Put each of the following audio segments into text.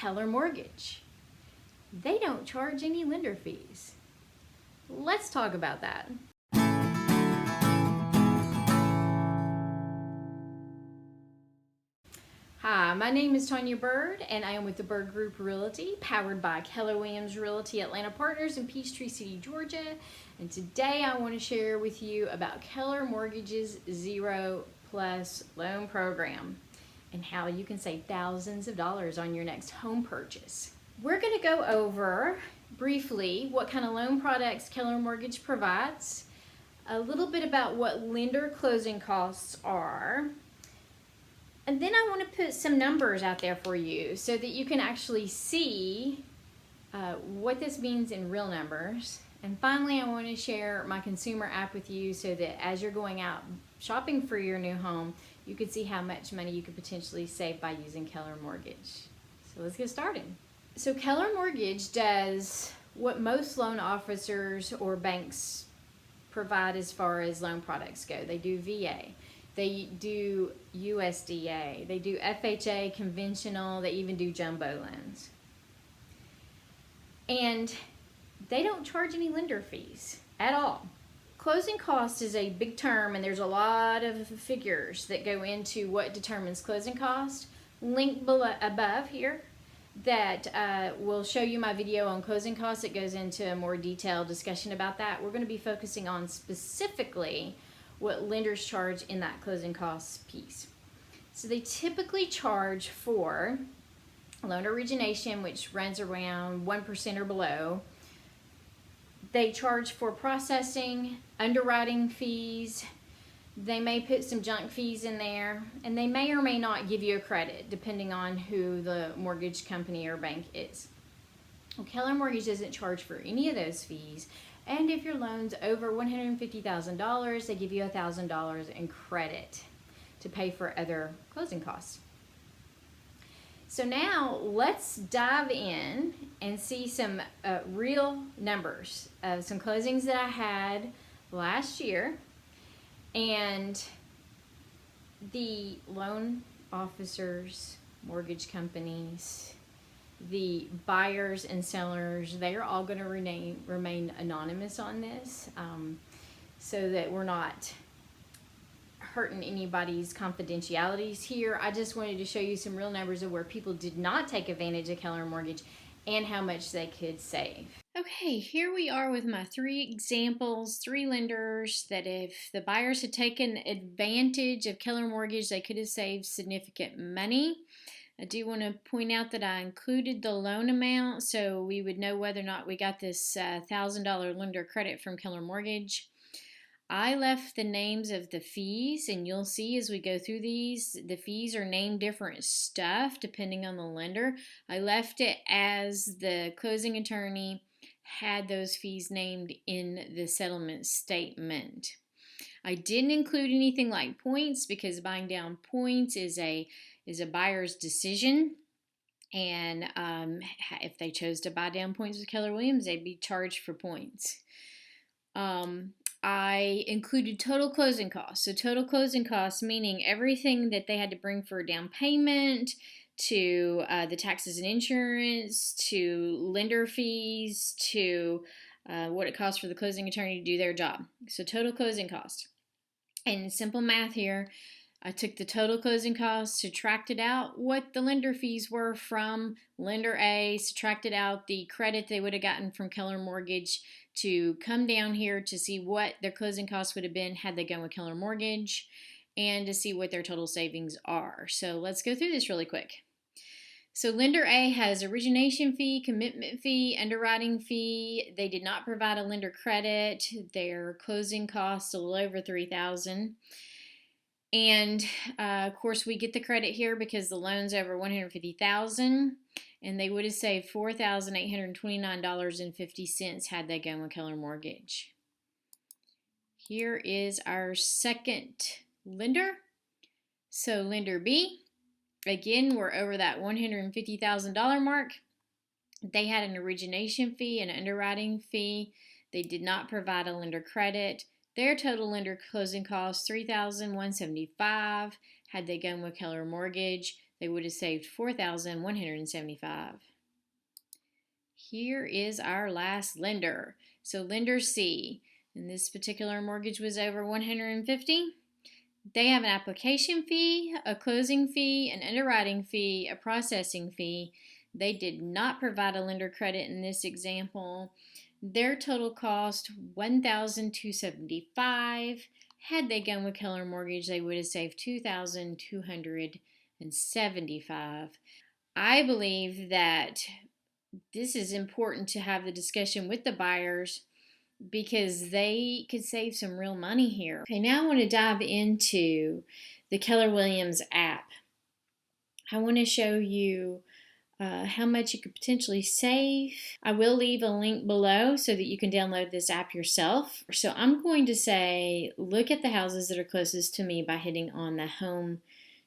Keller Mortgage. They don't charge any lender fees. Let's talk about that. Hi, my name is Tanya Bird, and I am with the Bird Group Realty, powered by Keller Williams Realty Atlanta Partners in Peachtree City, Georgia. And today I want to share with you about Keller Mortgage's 0+ loan program and how you can save thousands of dollars on your next home purchase. We're going to go over briefly what kind of loan products Keller Mortgage provides, a little bit about what lender closing costs are, and then I want to put some numbers out there for you so that you can actually see what this means in real numbers. And finally, I want to share my consumer app with you so that as you're going out shopping for your new home, you can see how much money you could potentially save by using Keller Mortgage. So let's get started. So Keller Mortgage does what most loan officers or banks provide as far as loan products go. They do VA. They do USDA, they do FHA, conventional, they even do jumbo loans. And they don't charge any lender fees at all. Closing cost is a big term, and there's a lot of figures that go into what determines closing cost. Link below, above here that will show you my video on closing costs. It goes into a more detailed discussion about that. We're going to be focusing on specifically what lenders charge in that closing costs piece. So they typically charge for loan origination, which runs around 1% or below. They charge for processing, underwriting fees. They may put some junk fees in there, and they may or may not give you a credit depending on who the mortgage company or bank is. Well, Keller Mortgage doesn't charge for any of those fees. And if your loan's over $150,000, they give you $1,000 in credit to pay for other closing costs. So now let's dive in and see some real numbers of some closings that I had last year. And the loan officers, mortgage companies, the buyers and sellers, they are all going to remain anonymous on this so that we're not hurting anybody's confidentialities here. I just wanted to show you some real numbers of where people did not take advantage of Keller Mortgage and how much they could save. Okay, here we are with my 3 examples, 3 lenders that if the buyers had taken advantage of Keller Mortgage, they could have saved significant money. I do want to point out that I included the loan amount so we would know whether or not we got this $1,000 lender credit from Keller Mortgage. I left the names of the fees, and you'll see as we go through these, the fees are named different stuff depending on the lender. I left it as the closing attorney had those fees named in the settlement statement. I didn't include anything like points because buying down points is a buyer's decision, and if they chose to buy down points with Keller Williams, they'd be charged for points. I included total closing costs. So total closing costs meaning everything that they had to bring for a down payment, to the taxes and insurance, to lender fees, to what it costs for the closing attorney to do their job. So total closing costs. And simple math here, I took the total closing costs, subtracted out what the lender fees were from lender A, subtracted out the credit they would have gotten from Keller Mortgage to come down here to see what their closing costs would have been had they gone with Keller Mortgage, and to see what their total savings are. So let's go through this really quick. So lender A has origination fee, commitment fee, underwriting fee. They did not provide a lender credit. Their closing costs a little over $3,000. And of course we get the credit here because the loan's over $150,000, and they would have saved $4,829.50 had they gone with Keller Mortgage. Here is our second lender. So lender B, again, we're over that $150,000 mark. They had an origination fee, an underwriting fee. They did not provide a lender credit. Their total lender closing costs $3,175 had they gone with Keller Mortgage. they would have saved $4,175. Here is our last lender. So lender C, and this particular mortgage was over $150,000. They have an application fee, a closing fee, an underwriting fee, a processing fee. They did not provide a lender credit in this example. Their total cost $1,275. Had they gone with Keller Mortgage, they would have saved $2,275. I believe that this is important to have the discussion with the buyers because they could save some real money here. Okay, now I want to dive into the Keller Williams app. I want to show you how much you could potentially save. I will leave a link below so that you can download this app yourself. So I'm going to say, look at the houses that are closest to me by hitting on the home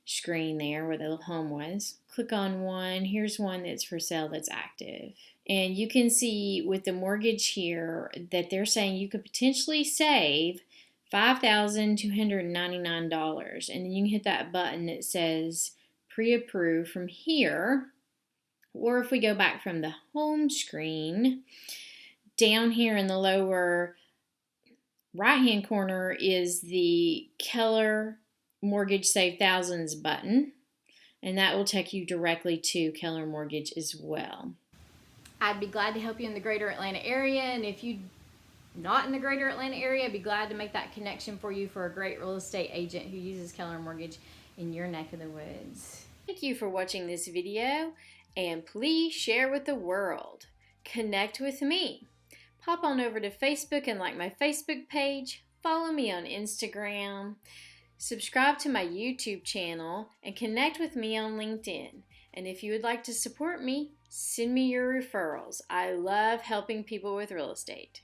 screen there where the little home was. Click on one. Here's one that's for sale that's active. And you can see with the mortgage here that they're saying you could potentially save $5,299. And then you can hit that button that says pre-approve from here. Or if we go back from the home screen, down here in the lower right-hand corner is the Keller Mortgage Save Thousands button. And that will take you directly to Keller Mortgage as well. I'd be glad to help you in the greater Atlanta area, and if you're not in the greater Atlanta area, I'd be glad to make that connection for you for a great real estate agent who uses Keller Mortgage in your neck of the woods. Thank you for watching this video, and please share with the world. Connect with me. Pop on over to Facebook and like my Facebook page. Follow me on Instagram. Subscribe to my YouTube channel and connect with me on LinkedIn. And if you would like to support me, send me your referrals. I love helping people with real estate.